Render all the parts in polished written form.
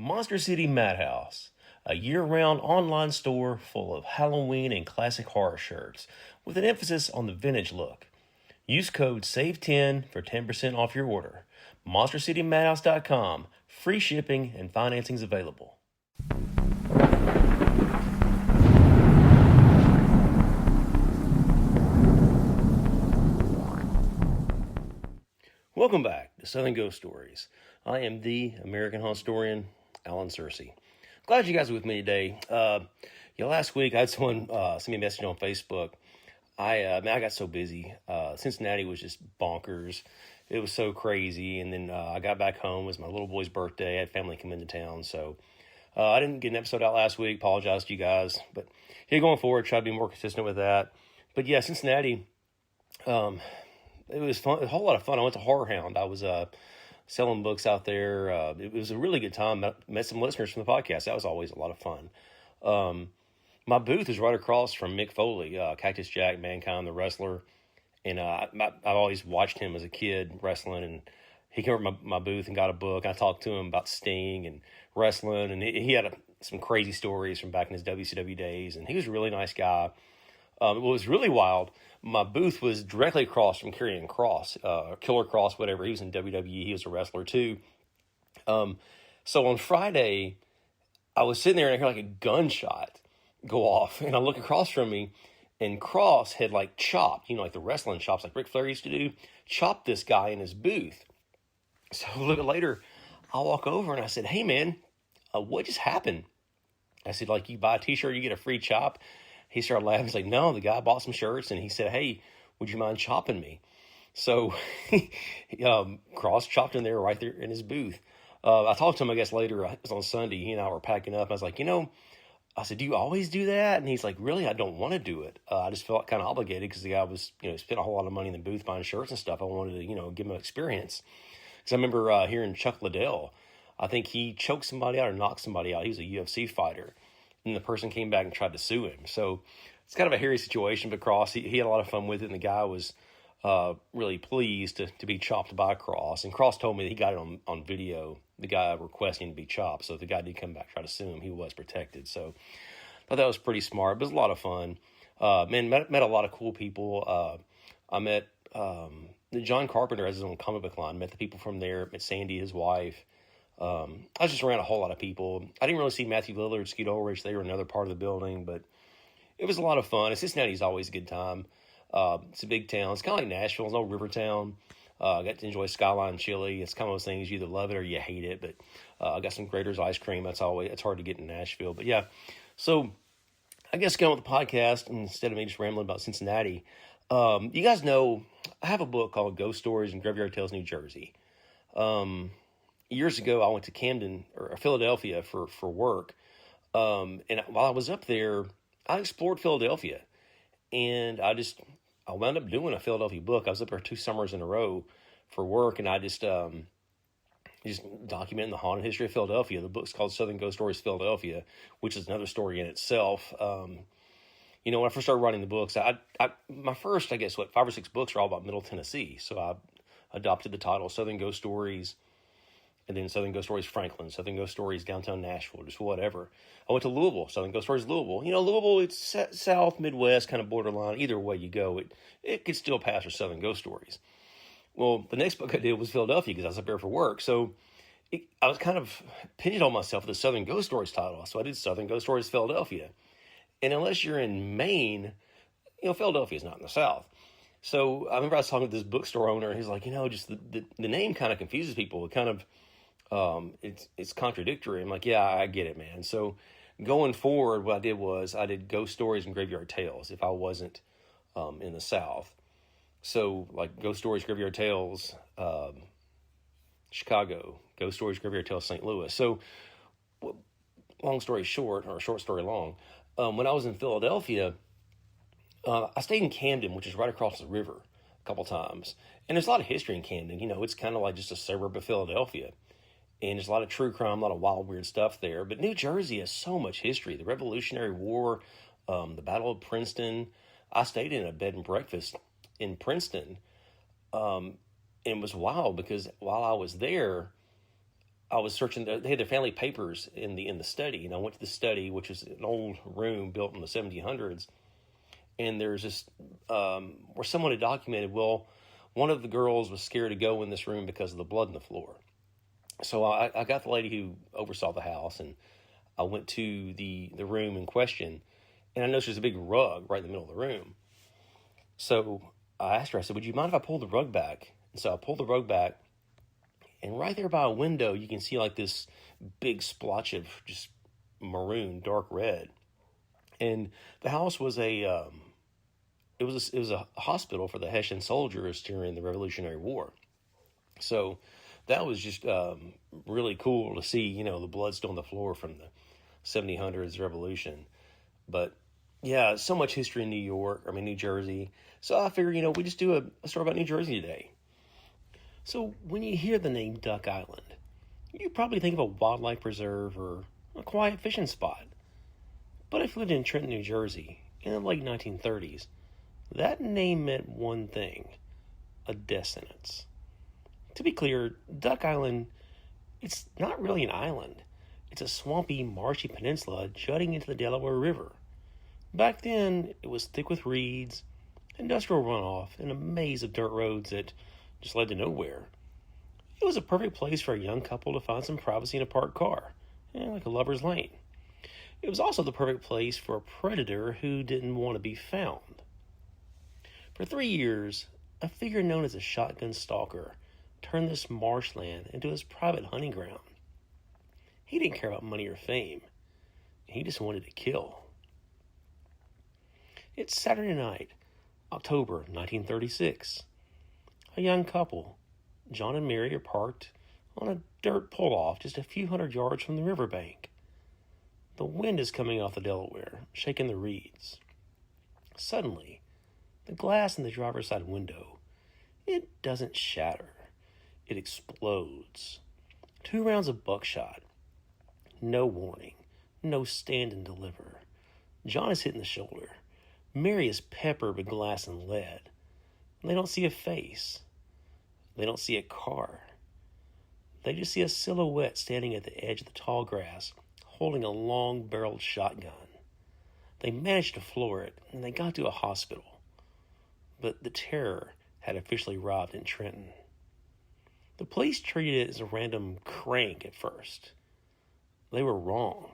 Monster City Madhouse, a year-round online store full of Halloween and classic horror shirts, with an emphasis on the vintage look. Use code SAVE10 for 10% off your order. MonsterCityMadhouse.com. Free shipping and financing's available. Welcome back to Southern Ghost Stories. I am the American historian, Alan Searcy. Glad you guys are with me today. Last week I had someone send me a message on Facebook. I got so busy. Cincinnati was just bonkers. It was so crazy. And then I got back home. It was my little boy's birthday. I had family come into town. So I didn't get an episode out last week. Apologize to you guys. But here going forward, try to be more consistent with that. But yeah, Cincinnati, it was fun, a whole lot of fun. I went to Horror Hound. I was selling books out there. It was a really good time. Met some listeners from the podcast. That was always a lot of fun. My booth is right across from Mick Foley, Cactus Jack, Mankind, the wrestler. And I've always watched him as a kid wrestling. And he came over to my booth and got a book. I talked to him about Sting and wrestling. And he had some crazy stories from back in his WCW days. And he was a really nice guy. What was really wild, my booth was directly across from Karrion Kross, Killer Kross, whatever. He was in WWE. He was a wrestler too. So on Friday, I was sitting there and I heard like a gunshot go off. And I look across from me, and Kross had like chopped, like the wrestling chops like Ric Flair used to do, chopped this guy in his booth. So a little bit later, I walk over and I said, "Hey man, what just happened?" I said, "Like, you buy a t-shirt, you get a free chop." He started laughing. He's like, "No, the guy bought some shirts," and he said, "Hey, would you mind chopping me?" So Kross chopped in there right there in his booth. I talked to him, I guess, later. It was on Sunday. He and I were packing up. I was like, I said, "Do you always do that?" And he's like, "Really, I don't want to do it. I just felt kind of obligated because the guy was, spent a whole lot of money in the booth buying shirts and stuff. I wanted to, give him an experience." Because I remember hearing Chuck Liddell. I think he choked somebody out or knocked somebody out. He was a UFC fighter. And the person came back and tried to sue him. So it's kind of a hairy situation, but Kross, he had a lot of fun with it. And the guy was really pleased to be chopped by Kross. And Kross told me that he got it on video, the guy requesting to be chopped. So if the guy did come back and try to sue him, he was protected. So I thought that was pretty smart. But it was a lot of fun. Met a lot of cool people. I met John Carpenter has his own comic book line. Met the people from there. Met Sandy, his wife. I was just around a whole lot of people. I didn't really see Matthew Lillard, Skeet Ulrich. They were another part of the building, but it was a lot of fun. And Cincinnati's always a good time. It's a big town. It's kind of like Nashville. It's no river town. I got to enjoy Skyline Chili. It's kind of those things, you either love it or you hate it. But I got some Grater's ice cream. It's hard to get in Nashville. But yeah, so I guess going with the podcast, instead of me just rambling about Cincinnati, you guys know I have a book called Ghost Stories in Graveyard Tales, New Jersey. Years ago, I went to Philadelphia for work. And while I was up there, I explored Philadelphia. And I wound up doing a Philadelphia book. I was up there 2 summers in a row for work. And I just documenting the haunted history of Philadelphia. The book's called Southern Ghost Stories Philadelphia, which is another story in itself. When I first started writing the books, my first, 5 or 6 books are all about Middle Tennessee. So I adopted the title Southern Ghost Stories, and then Southern Ghost Stories Franklin, Southern Ghost Stories downtown Nashville, just whatever. I went to Louisville, Southern Ghost Stories Louisville. Louisville, it's South, Midwest, kind of borderline. Either way you go, it could still pass for Southern Ghost Stories. Well, the next book I did was Philadelphia because I was up there for work. So I was kind of pigeonholed myself with the Southern Ghost Stories title. So I did Southern Ghost Stories Philadelphia. And unless you're in Maine, Philadelphia is not in the South. So I remember I was talking to this bookstore owner, and he's like, just the name kind of confuses people. It kind of, it's contradictory. I'm like, yeah, I get it, man. So going forward, what I did was I did Ghost Stories and Graveyard Tales if I wasn't in the South. So like Ghost Stories, Graveyard Tales, Chicago, Ghost Stories, Graveyard Tales, St. Louis. So long story short, or short story long, when I was in Philadelphia, I stayed in Camden, which is right across the river, a couple times. And there's a lot of history in Camden. It's kind of like just a suburb of Philadelphia. And there's a lot of true crime, a lot of wild, weird stuff there. But New Jersey has so much history. The Revolutionary War, the Battle of Princeton. I stayed in a bed and breakfast in Princeton. And it was wild because while I was there, I was searching. They had their family papers in the study, and I went to the study, which is an old room built in the 1700s. And there's this where someone had documented, well, one of the girls was scared to go in this room because of the blood on the floor. So I got the lady who oversaw the house, and I went to the room in question, and I noticed there's a big rug right in the middle of the room. So I asked her, I said, would you mind if I pulled the rug back? And so I pulled the rug back, and right there by a window, you can see like this big splotch of just maroon, dark red. And the house was it was a hospital for the Hessian soldiers during the Revolutionary War. So that was just really cool to see, the blood still on the floor from the 1700s revolution. But yeah, so much history in New Jersey. So I figured, we just do a story about New Jersey today. So when you hear the name Duck Island, you probably think of a wildlife preserve or a quiet fishing spot. But if you lived in Trenton, New Jersey in the late 1930s, that name meant one thing: a death sentence. To be clear, Duck Island, it's not really an island. It's a swampy, marshy peninsula jutting into the Delaware River. Back then, it was thick with reeds, industrial runoff, and a maze of dirt roads that just led to nowhere. It was a perfect place for a young couple to find some privacy in a parked car, like a lover's lane. It was also the perfect place for a predator who didn't want to be found. For 3 years, a figure known as a shotgun stalker turned this marshland into his private hunting ground. He didn't care about money or fame. He just wanted to kill. It's Saturday night, October 1936. A young couple, John and Mary, are parked on a dirt pull-off just a few hundred yards from the riverbank. The wind is coming off the Delaware, shaking the reeds. Suddenly, the glass in the driver's side window, it doesn't shatter. It explodes. 2 rounds of buckshot. No warning. No stand and deliver. John is hit in the shoulder. Mary is peppered with glass and lead. They don't see a face. They don't see a car. They just see a silhouette standing at the edge of the tall grass, holding a long-barreled shotgun. They managed to floor it, and they got to a hospital. But the terror had officially arrived in Trenton. The police treated it as a random crank at first. They were wrong.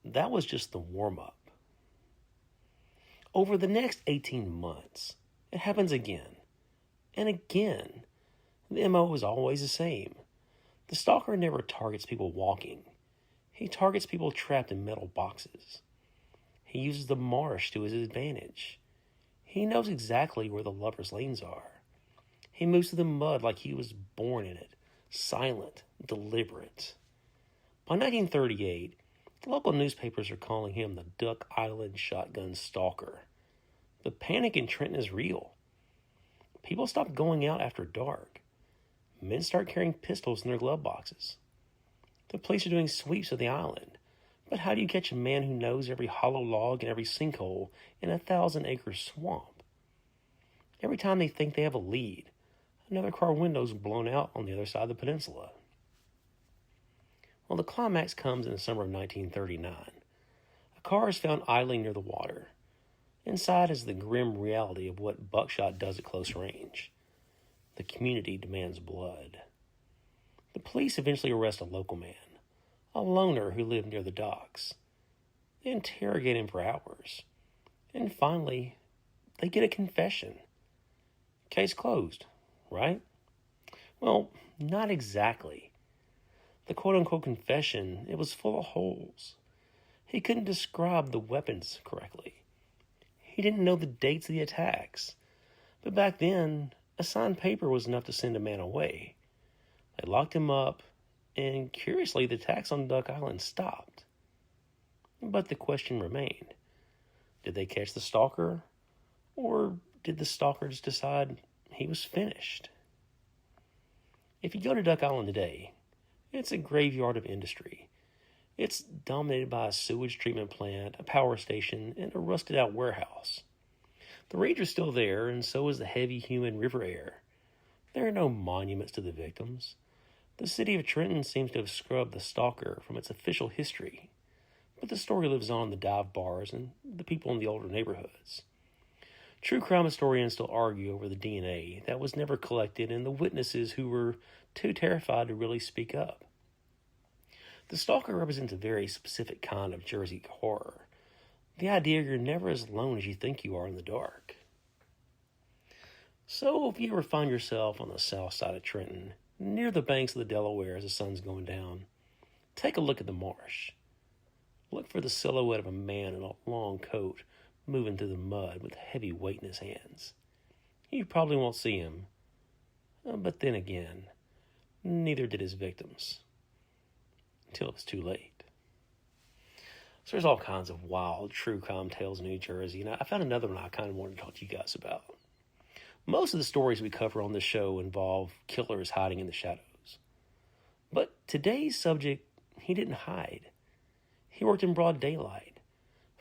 That was just the warm-up. Over the next 18 months, it happens again and again. The MO is always the same. The stalker never targets people walking. He targets people trapped in metal boxes. He uses the marsh to his advantage. He knows exactly where the lovers' lanes are. He moves through the mud like he was born in it, silent, deliberate. By 1938, the local newspapers are calling him the Duck Island Shotgun Stalker. The panic in Trenton is real. People stop going out after dark. Men start carrying pistols in their glove boxes. The police are doing sweeps of the island. But how do you catch a man who knows every hollow log and every sinkhole in a 1,000-acre swamp? Every time they think they have a lead, another car window is blown out on the other side of the peninsula. Well, the climax comes in the summer of 1939. A car is found idling near the water. Inside is the grim reality of what buckshot does at close range. The community demands blood. The police eventually arrest a local man, a loner who lived near the docks. They interrogate him for hours. And finally, they get a confession. Case closed, right? Well, not exactly. The quote-unquote confession, it was full of holes. He couldn't describe the weapons correctly. He didn't know the dates of the attacks. But back then, a signed paper was enough to send a man away. They locked him up, and curiously, the attacks on Duck Island stopped. But the question remained. Did they catch the stalker? Or did the stalker just decide he was finished? If you go to Duck Island today, it's a graveyard of industry. It's dominated by a sewage treatment plant, a power station, and a rusted-out warehouse. The range is still there, and so is the heavy, humid river air. There are no monuments to the victims. The city of Trenton seems to have scrubbed the stalker from its official history, but the story lives on in the dive bars and the people in the older neighborhoods. True crime historians still argue over the DNA that was never collected and the witnesses who were too terrified to really speak up. The stalker represents a very specific kind of Jersey horror. The idea you're never as alone as you think you are in the dark. So if you ever find yourself on the south side of Trenton, near the banks of the Delaware as the sun's going down, take a look at the marsh. Look for the silhouette of a man in a long coat moving through the mud with heavy weight in his hands. You probably won't see him, but then again, neither did his victims. Until it was too late. So there's all kinds of wild true crime tales in New Jersey, and I found another one I kind of wanted to talk to you guys about. Most of the stories we cover on this show involve killers hiding in the shadows. But today's subject, he didn't hide. He worked in broad daylight,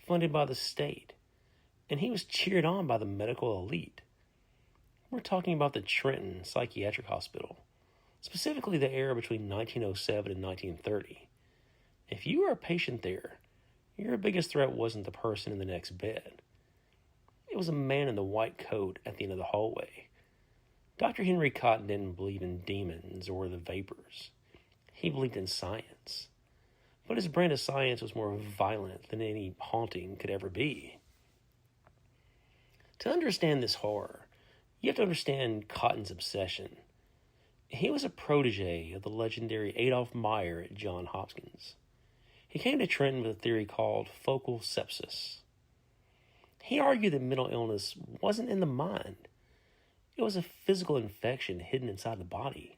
funded by the state, and he was cheered on by the medical elite. We're talking about the Trenton Psychiatric Hospital, specifically the era between 1907 and 1930. If you were a patient there, your biggest threat wasn't the person in the next bed. It was a man in the white coat at the end of the hallway. Dr. Henry Cotton didn't believe in demons or the vapors. He believed in science. But his brand of science was more violent than any haunting could ever be. To understand this horror, you have to understand Cotton's obsession. He was a protege of the legendary Adolph Meyer at Johns Hopkins. He came to Trenton with a theory called focal sepsis. He argued that mental illness wasn't in the mind. It was a physical infection hidden inside the body.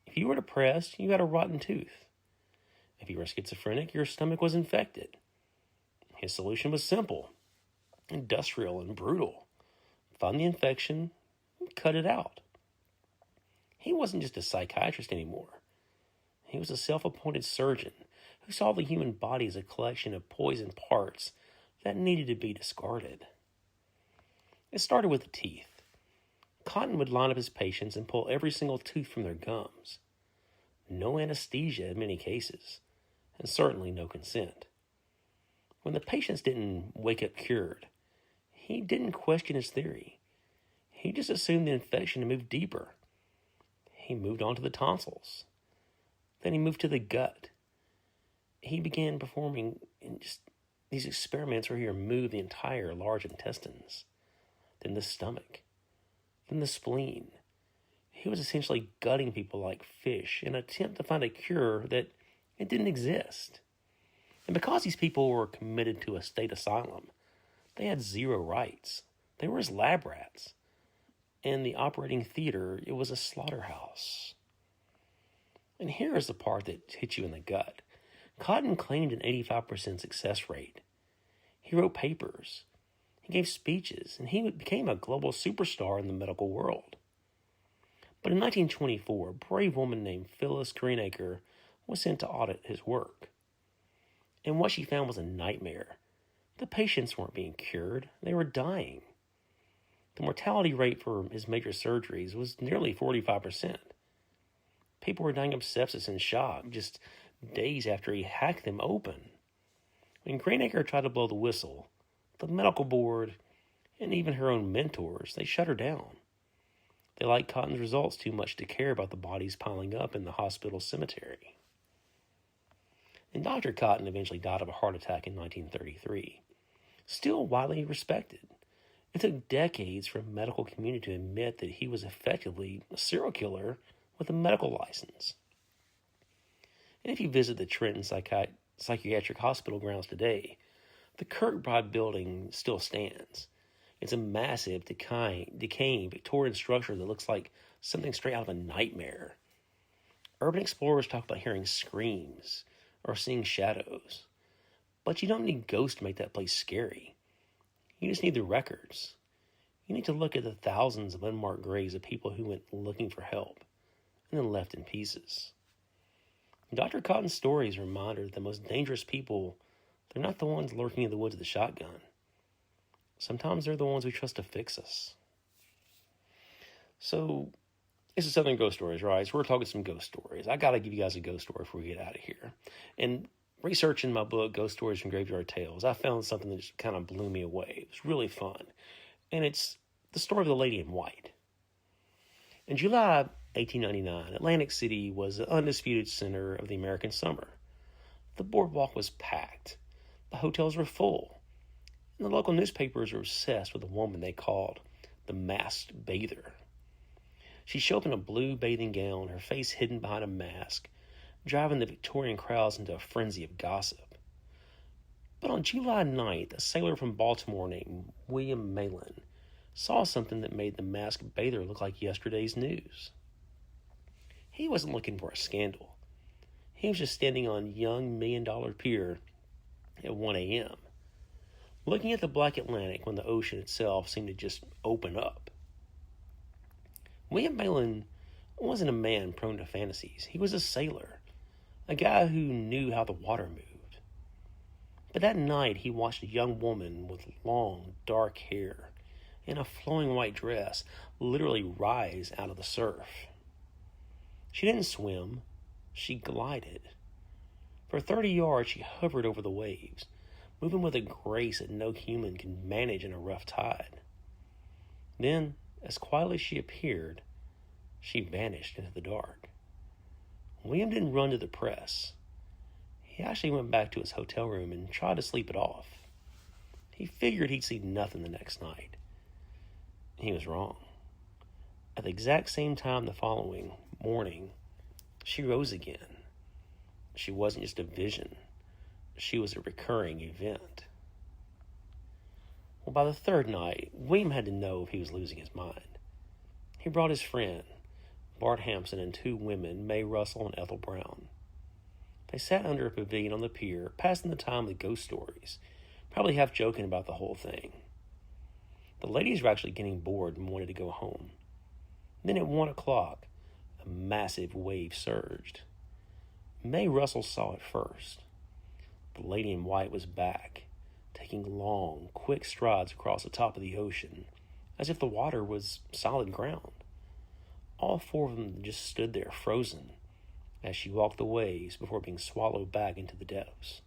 If you were depressed, you had a rotten tooth. If you were schizophrenic, your stomach was infected. His solution was simple, industrial, and brutal. Find the infection, and cut it out. He wasn't just a psychiatrist anymore. He was a self-appointed surgeon who saw the human body as a collection of poisoned parts that needed to be discarded. It started with the teeth. Cotton would line up his patients and pull every single tooth from their gums. No anesthesia in many cases, and certainly no consent. When the patients didn't wake up cured, he didn't question his theory. He just assumed the infection had moved deeper. He moved on to the tonsils. Then he moved to the gut. He began performing these experiments where he removed the entire large intestines, then the stomach, then the spleen. He was essentially gutting people like fish in an attempt to find a cure that it didn't exist. And because these people were committed to a state asylum, they had zero rights. They were his lab rats. And the operating theater, it was a slaughterhouse. And here is the part that hits you in the gut. Cotton claimed an 85% success rate. He wrote papers. He gave speeches, and he became a global superstar in the medical world. But in 1924, a brave woman named Phyllis Greenacre was sent to audit his work. And what she found was a nightmare. The patients weren't being cured. They were dying. The mortality rate for his major surgeries was nearly 45%. People were dying of sepsis and shock just days after he hacked them open. When Greenacre tried to blow the whistle, the medical board, and even her own mentors, they shut her down. They liked Cotton's results too much to care about the bodies piling up in the hospital cemetery. And Dr. Cotton eventually died of a heart attack in 1933. Still widely respected. It took decades for the medical community to admit that he was effectively a serial killer with a medical license. And if you visit the Trenton Psychiatric Hospital grounds today, the Kirkbride building still stands. It's a massive, decaying Victorian structure that looks like something straight out of a nightmare. Urban explorers talk about hearing screams or seeing shadows. But you don't need ghosts to make that place scary. You just need the records. You need to look at the thousands of unmarked graves of people who went looking for help and then left in pieces. Dr. Cotton's story is a reminder that the most dangerous people, they're not the ones lurking in the woods with a shotgun. Sometimes they're the ones we trust to fix us. So, This is Southern Ghost Stories, right? So we're talking some ghost stories. I got to give you guys a ghost story before we get out of here. And researching my book, Ghost Stories from Graveyard Tales, I found something that just kind of blew me away. It was really fun. And it's the story of the Lady in White. In July 1899, Atlantic City was the undisputed center of the American summer. The boardwalk was packed. The hotels were full. And the local newspapers were obsessed with a woman they called the Masked Bather. She showed up in a blue bathing gown, her face hidden behind a mask, driving the Victorian crowds into a frenzy of gossip. But on July 9th, a sailor from Baltimore named William Malin saw something that made the Masked Bather look like yesterday's news. He wasn't looking for a scandal. He was just standing on young $1 Million Pier at 1 a.m., looking at the black Atlantic when the ocean itself seemed to just open up. William Malin wasn't a man prone to fantasies. He was a sailor, a guy who knew how the water moved. But that night he watched a young woman with long, dark hair in a flowing white dress literally rise out of the surf. She didn't swim, she glided. For 30 yards she hovered over the waves, moving with a grace that no human can manage in a rough tide. Then, as quietly as she appeared, she vanished into the dark. William didn't run to the press. He actually went back to his hotel room and tried to sleep it off. He figured he'd see nothing the next night. He was wrong. At the exact same time the following morning, she rose again. She wasn't just a vision. She was a recurring event. Well, by the third night, William had to know if he was losing his mind. He brought his friend, Bart Hampson, and 2 women, May Russell and Ethel Brown. They sat under a pavilion on the pier, passing the time with ghost stories, probably half joking about the whole thing. The ladies were actually getting bored and wanted to go home. Then at 1 o'clock, a massive wave surged. May Russell saw it first. The Lady in White was back, taking long, quick strides across the top of the ocean, as if the water was solid ground. All 4 of them just stood there, frozen, as she walked the waves before being swallowed back into the depths.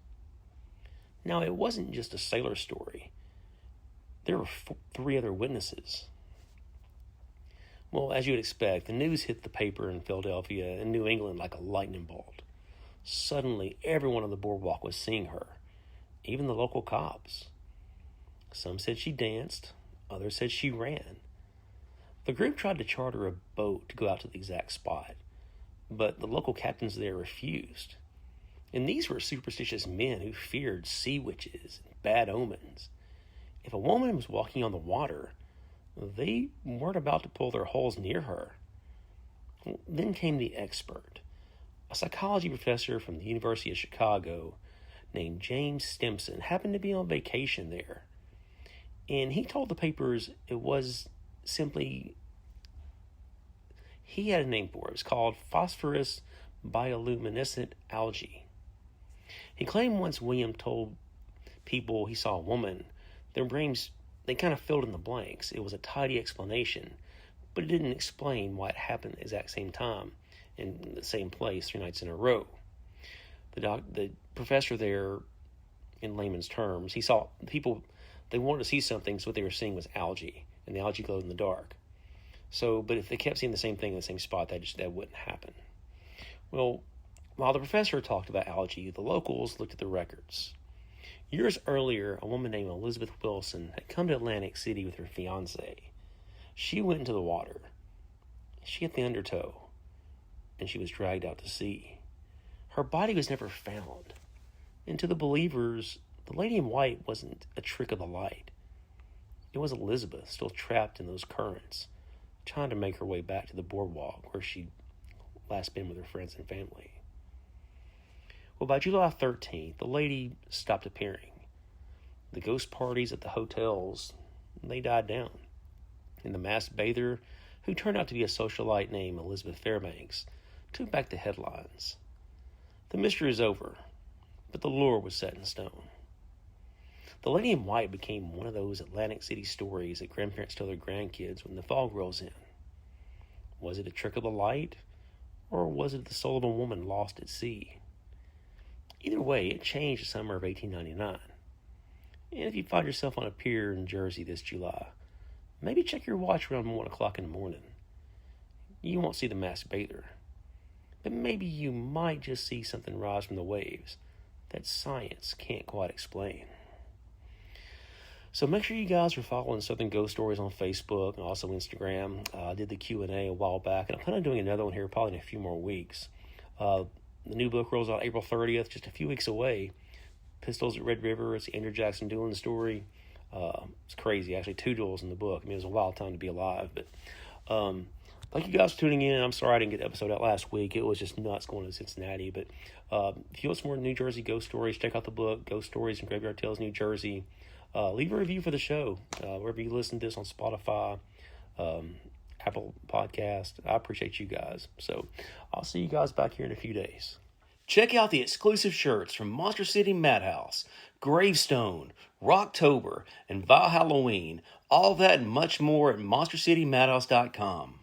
Now, it wasn't just a sailor story. There were 3 other witnesses. Well, as you would expect, the news hit the paper in Philadelphia and New England like a lightning bolt. Suddenly, everyone on the boardwalk was seeing her, even the local cops. Some said she danced, others said she ran. The group tried to charter a boat to go out to the exact spot, but the local captains there refused. And these were superstitious men who feared sea witches and bad omens. If a woman was walking on the water, they weren't about to pull their holes near her. Then came the expert, a psychology professor from the University of Chicago named James Stimson happened to be on vacation there. And he told the papers it was simply, he had a name for it. It was called phosphorus bioluminescent algae. He claimed once William told people he saw a woman, their brains, they kind of filled in the blanks. It was a tidy explanation, but it didn't explain why it happened at the exact same time in the same place 3 nights in a row. The professor there, in layman's terms, he saw people, they wanted to see something, so what they were seeing was algae, and the algae glowed in the dark. So, but if they kept seeing the same thing in the same spot, that wouldn't happen. Well, while the professor talked about algae, the locals looked at the records. Years earlier, a woman named Elizabeth Wilson had come to Atlantic City with her fiancé. She went into the water. She hit the undertow, and she was dragged out to sea. Her body was never found. And to the believers, the Lady in White wasn't a trick of the light. It was Elizabeth, still trapped in those currents, trying to make her way back to the boardwalk where she'd last been with her friends and family. Well, by July 13th, the lady stopped appearing. The ghost parties at the hotels, they died down. And the masked bather, who turned out to be a socialite named Elizabeth Fairbanks, took back the headlines. The mystery is over, but the lure was set in stone. The Lady in White became one of those Atlantic City stories that grandparents tell their grandkids when the fog rolls in. Was it a trick of the light? Or was it the soul of a woman lost at sea? Either way, it changed the summer of 1899. And if you find yourself on a pier in Jersey this July, maybe check your watch around 1 o'clock in the morning. You won't see the masked bather, but maybe you might just see something rise from the waves that science can't quite explain. So make sure you guys are following Southern Ghost Stories on Facebook and also Instagram. I did the Q&A a while back, and I'm planning on doing another one here probably in a few more weeks. The new book rolls out April 30th, just a few weeks away. Pistols at Red River. It's Andrew Jackson Doolin the story. It's crazy, actually 2 duels in the book. I mean, it was a wild time to be alive. But thank you guys for tuning in. I'm sorry I didn't get the episode out last week. It was just nuts going to Cincinnati. But if you want some more New Jersey ghost stories, check out the book, Ghost Stories and Graveyard Tales, New Jersey. Leave a review for the show, wherever you listen to this, on Spotify, Apple Podcast. I appreciate you guys. So I'll see you guys back here in a few days. Check out the exclusive shirts from Monster City Madhouse, Gravestone, Rocktober, and Val Halloween. All that and much more at MonsterCityMadhouse.com.